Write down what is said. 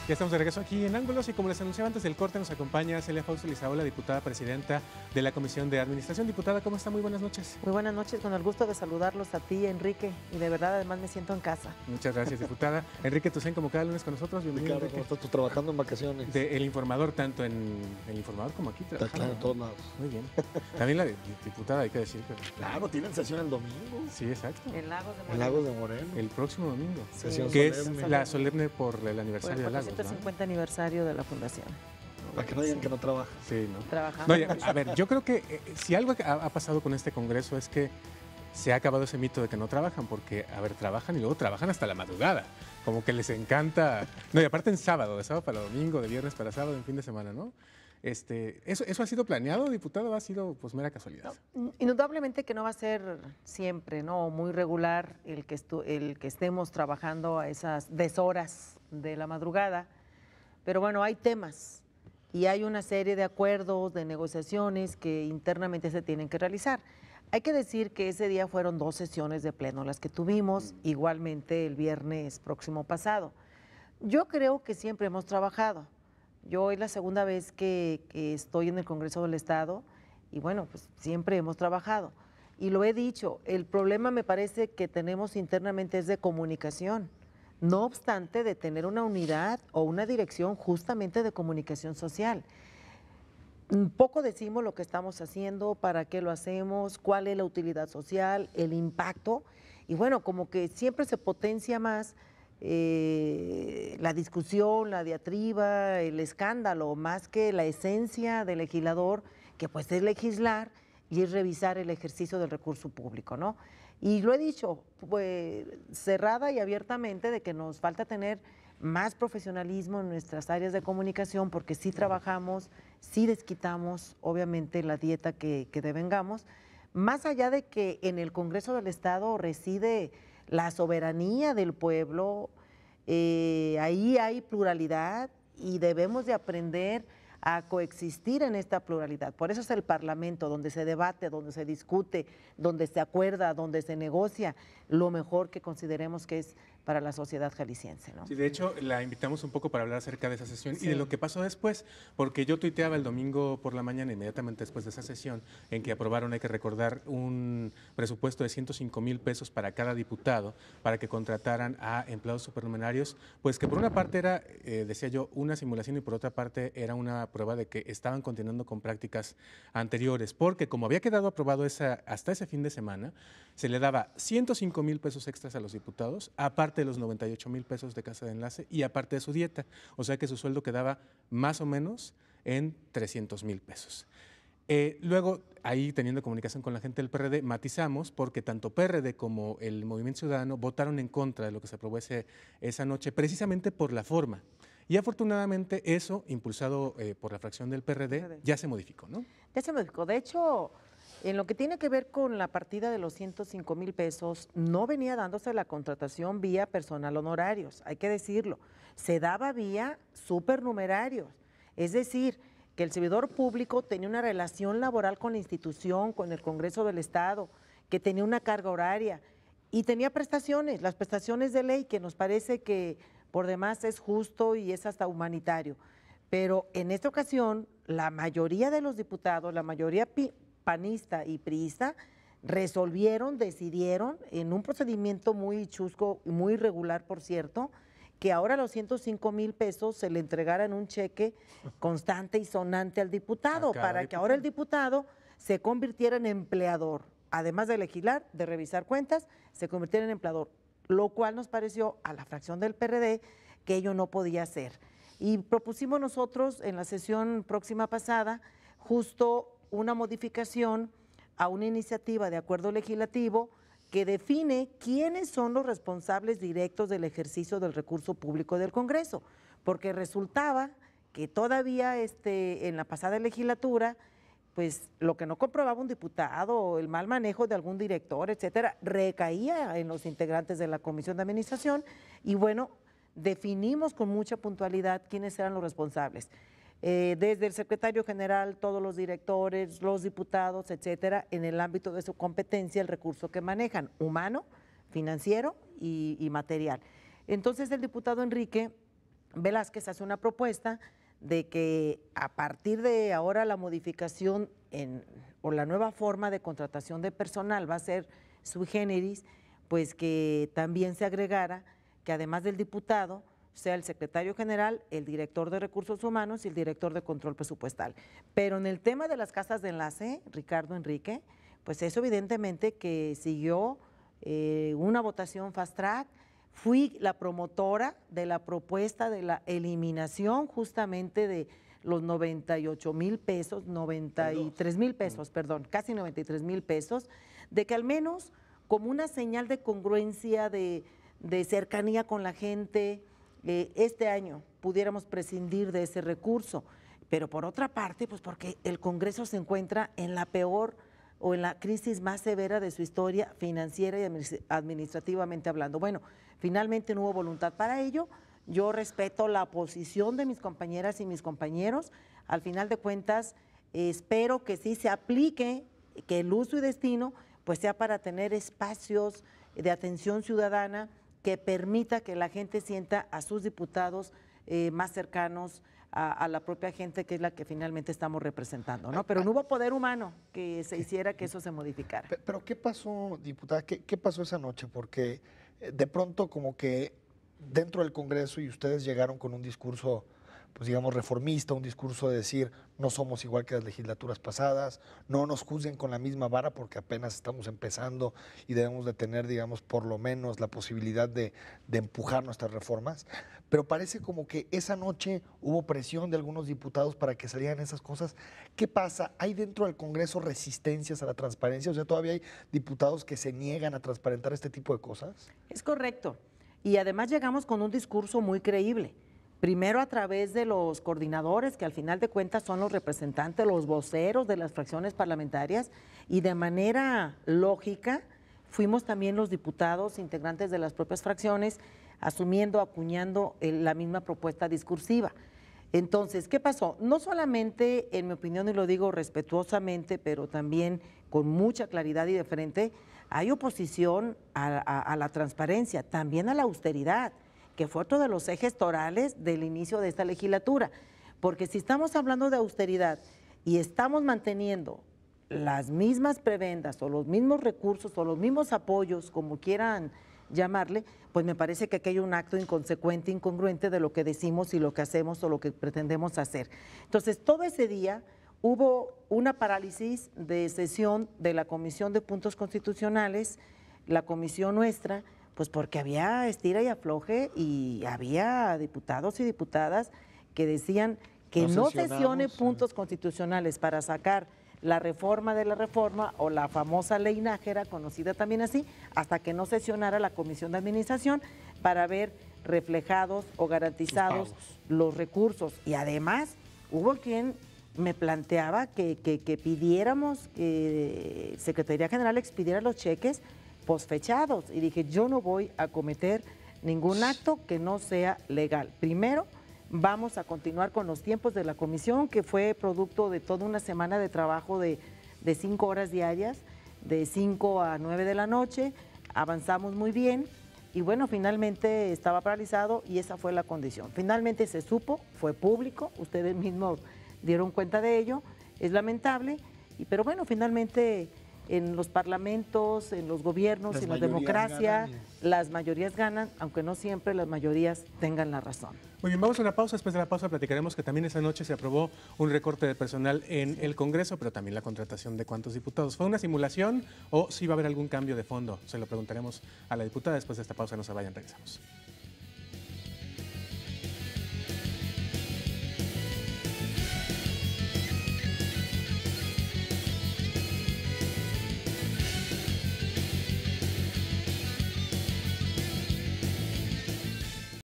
Ya estamos de regreso aquí en Ángulos y como les anunciaba antes del corte nos acompaña Celia Fausto Lizaola, diputada presidenta de la Comisión de Administración. Diputada, ¿cómo está? Muy buenas noches. Muy buenas noches, con el gusto de saludarlos a ti, Enrique, y de verdad además me siento en casa. Muchas gracias, diputada. Enrique Tucen, como cada lunes con nosotros, bienvenido. Ricardo, ¿cómo estás tú trabajando en vacaciones? De El Informador, tanto en El Informador como aquí trabajando. Claro, en todos lados. Muy bien. También la diputada, hay que decir. Claro, tienen sesión el domingo. Sí, exacto. En Lagos de En Moreno. Lagos de Moreno. El próximo domingo. Sí. Sesión Que es solemne. la solemne por el Por aniversario el de Lagos, ¿no? 450 aniversario de la fundación. Para que no digan que no trabaja. Sí, ¿no? Trabajando. No, ya, a ver, yo creo que si algo ha pasado con este Congreso es que se ha acabado ese mito de que no trabajan, porque, a ver, trabajan y luego trabajan hasta la madrugada. Como que les encanta. No, y aparte en sábado, de sábado para domingo, de viernes para sábado, en fin de semana, ¿no? ¿Eso ha sido planeado, diputado, o ha sido pues mera casualidad? Indudablemente que no va a ser siempre, ¿no? Muy regular el que estemos trabajando a esas deshoras de la madrugada, pero bueno, hay temas y hay una serie de acuerdos, de negociaciones que internamente se tienen que realizar. Hay que decir que ese día fueron 2 sesiones de pleno las que tuvimos, igualmente el viernes próximo pasado. Yo creo que siempre hemos trabajado. Yo es la segunda vez que estoy en el Congreso del Estado y bueno, pues siempre hemos trabajado. Y lo he dicho, el problema me parece que tenemos internamente es de comunicación. No obstante de tener una unidad o una dirección justamente de comunicación social. Poco decimos lo que estamos haciendo, para qué lo hacemos, cuál es la utilidad social, el impacto, y bueno, como que siempre se potencia más la discusión, la diatriba, el escándalo, más que la esencia del legislador, que pues es legislar y es revisar el ejercicio del recurso público, ¿no? Y lo he dicho pues, cerrada y abiertamente de que nos falta tener más profesionalismo en nuestras áreas de comunicación, porque sí trabajamos, sí desquitamos, obviamente, la dieta que devengamos, más allá de que en el Congreso del Estado reside la soberanía del pueblo, ahí hay pluralidad y debemos de aprender a coexistir en esta pluralidad. Por eso es el Parlamento, donde se debate, donde se discute, donde se acuerda, donde se negocia lo mejor que consideremos que es para la sociedad jalisciense, ¿no? Sí, de hecho, la invitamos un poco para hablar acerca de esa sesión Sí. y de lo que pasó después, porque yo tuiteaba el domingo por la mañana, inmediatamente después de esa sesión, en que aprobaron, hay que recordar, un presupuesto de 105,000 pesos para cada diputado, para que contrataran a empleados supernumerarios, pues que por una parte era, decía yo, una simulación y por otra parte era una prueba de que estaban continuando con prácticas anteriores, porque como había quedado aprobado hasta ese fin de semana, se le daba 105,000 pesos extras a los diputados, aparte de los 98,000 pesos de casa de enlace y aparte de su dieta, o sea que su sueldo quedaba más o menos en 300,000 pesos. Luego, ahí teniendo comunicación con la gente del PRD, matizamos porque tanto PRD como el Movimiento Ciudadano votaron en contra de lo que se aprobó esa noche, precisamente por la forma. Y afortunadamente eso, impulsado por la fracción del PRD, ya se modificó, ¿no? Ya se modificó. De hecho, en lo que tiene que ver con la partida de los 105,000 pesos, no venía dándose la contratación vía personal honorarios, hay que decirlo. Se daba vía supernumerarios. Es decir, que el servidor público tenía una relación laboral con la institución, con el Congreso del Estado, que tenía una carga horaria y tenía prestaciones, las prestaciones de ley, que nos parece que por demás es justo y es hasta humanitario. Pero en esta ocasión, la mayoría de los diputados, la mayoría panista y priista, decidieron, en un procedimiento muy chusco y muy irregular, por cierto, que ahora los 105,000 pesos se le entregaran un cheque constante y sonante al diputado, para que ahora el diputado se convirtiera en empleador. Además de legislar, de revisar cuentas, se convirtiera en empleador, lo cual nos pareció a la fracción del PRD que ello no podía ser. Y propusimos nosotros en la sesión próxima pasada justo una modificación a una iniciativa de acuerdo legislativo que define quiénes son los responsables directos del ejercicio del recurso público del Congreso, porque resultaba que todavía en la pasada legislatura, pues lo que no comprobaba un diputado, el mal manejo de algún director, etcétera, recaía en los integrantes de la Comisión de Administración y bueno, definimos con mucha puntualidad quiénes eran los responsables. Desde el secretario general, todos los directores, los diputados, etcétera, en el ámbito de su competencia, el recurso que manejan, humano, financiero y material. Entonces el diputado Enrique Velázquez hace una propuesta de que a partir de ahora la modificación o la nueva forma de contratación de personal va a ser sui generis, pues que también se agregara que además del diputado sea el secretario general, el director de recursos humanos y el director de control presupuestal. Pero en el tema de las casas de enlace, Ricardo Enrique, pues eso evidentemente que siguió una votación fast track. Fui la promotora de la propuesta de la eliminación justamente de los 98,000 pesos, 93,000 pesos, perdón, casi 93,000 pesos, de que al menos como una señal de congruencia, de cercanía con la gente, este año pudiéramos prescindir de ese recurso. Pero por otra parte, pues porque el Congreso se encuentra en la peor o en la crisis más severa de su historia financiera y administrativamente hablando. Bueno, finalmente no hubo voluntad para ello. Yo respeto la posición de mis compañeras y mis compañeros. Al final de cuentas, espero que sí se aplique, que el uso y destino pues sea para tener espacios de atención ciudadana que permita que la gente sienta a sus diputados más cercanos a la propia gente, que es la que finalmente estamos representando, ¿no? Pero no hubo poder humano que se hiciera que eso se modificara. Pero ¿qué pasó, diputada? ¿Qué pasó esa noche? Porque de pronto como que dentro del Congreso y ustedes llegaron con un discurso, pues digamos, reformista, un discurso de decir no somos igual que las legislaturas pasadas, no nos juzguen con la misma vara porque apenas estamos empezando y debemos de tener, digamos, por lo menos la posibilidad de empujar nuestras reformas. Pero parece como que esa noche hubo presión de algunos diputados para que salieran esas cosas. ¿Qué pasa? ¿Hay dentro del Congreso resistencias a la transparencia? O sea, ¿todavía hay diputados que se niegan a transparentar este tipo de cosas? Es correcto. Y además llegamos con un discurso muy creíble. Primero a través de los coordinadores, que al final de cuentas son los representantes, los voceros de las fracciones parlamentarias, y de manera lógica fuimos también los diputados integrantes de las propias fracciones asumiendo, acuñando la misma propuesta discursiva. Entonces, ¿qué pasó? No solamente, en mi opinión, y lo digo respetuosamente, pero también con mucha claridad y de frente, hay oposición a la transparencia, también a la austeridad, que fue otro de los ejes torales del inicio de esta legislatura. Porque si estamos hablando de austeridad y estamos manteniendo las mismas prebendas o los mismos recursos o los mismos apoyos, como quieran llamarle, pues me parece que aquí hay un acto inconsecuente, incongruente de lo que decimos y lo que hacemos o lo que pretendemos hacer. Entonces, todo ese día hubo una parálisis de sesión de la Comisión de Puntos Constitucionales, la comisión nuestra, pues porque había estira y afloje y había diputados y diputadas que decían que no sesione puntos constitucionales para sacar la reforma de la reforma o la famosa ley Nájera, conocida también así, hasta que no sesionara la Comisión de Administración para ver reflejados o garantizados los recursos. Y además hubo quien me planteaba que pidiéramos, que Secretaría General expidiera los cheques posfechados, y dije, yo no voy a cometer ningún acto que no sea legal. Primero, vamos a continuar con los tiempos de la comisión, que fue producto de toda una semana de trabajo de 5 horas diarias, de 5 a 9 de la noche, avanzamos muy bien, y bueno, finalmente estaba paralizado y esa fue la condición. Finalmente se supo, fue público, ustedes mismos dieron cuenta de ello, es lamentable, pero bueno, finalmente en los parlamentos, en los gobiernos, en la democracia, las mayorías ganan, aunque no siempre las mayorías tengan la razón. Muy bien, vamos a una pausa. Después de la pausa platicaremos que también esa noche se aprobó un recorte de personal en el Congreso, pero también la contratación de cuántos diputados. ¿Fue una simulación o sí va a haber algún cambio de fondo? Se lo preguntaremos a la diputada. Después de esta pausa, no se vayan, regresamos.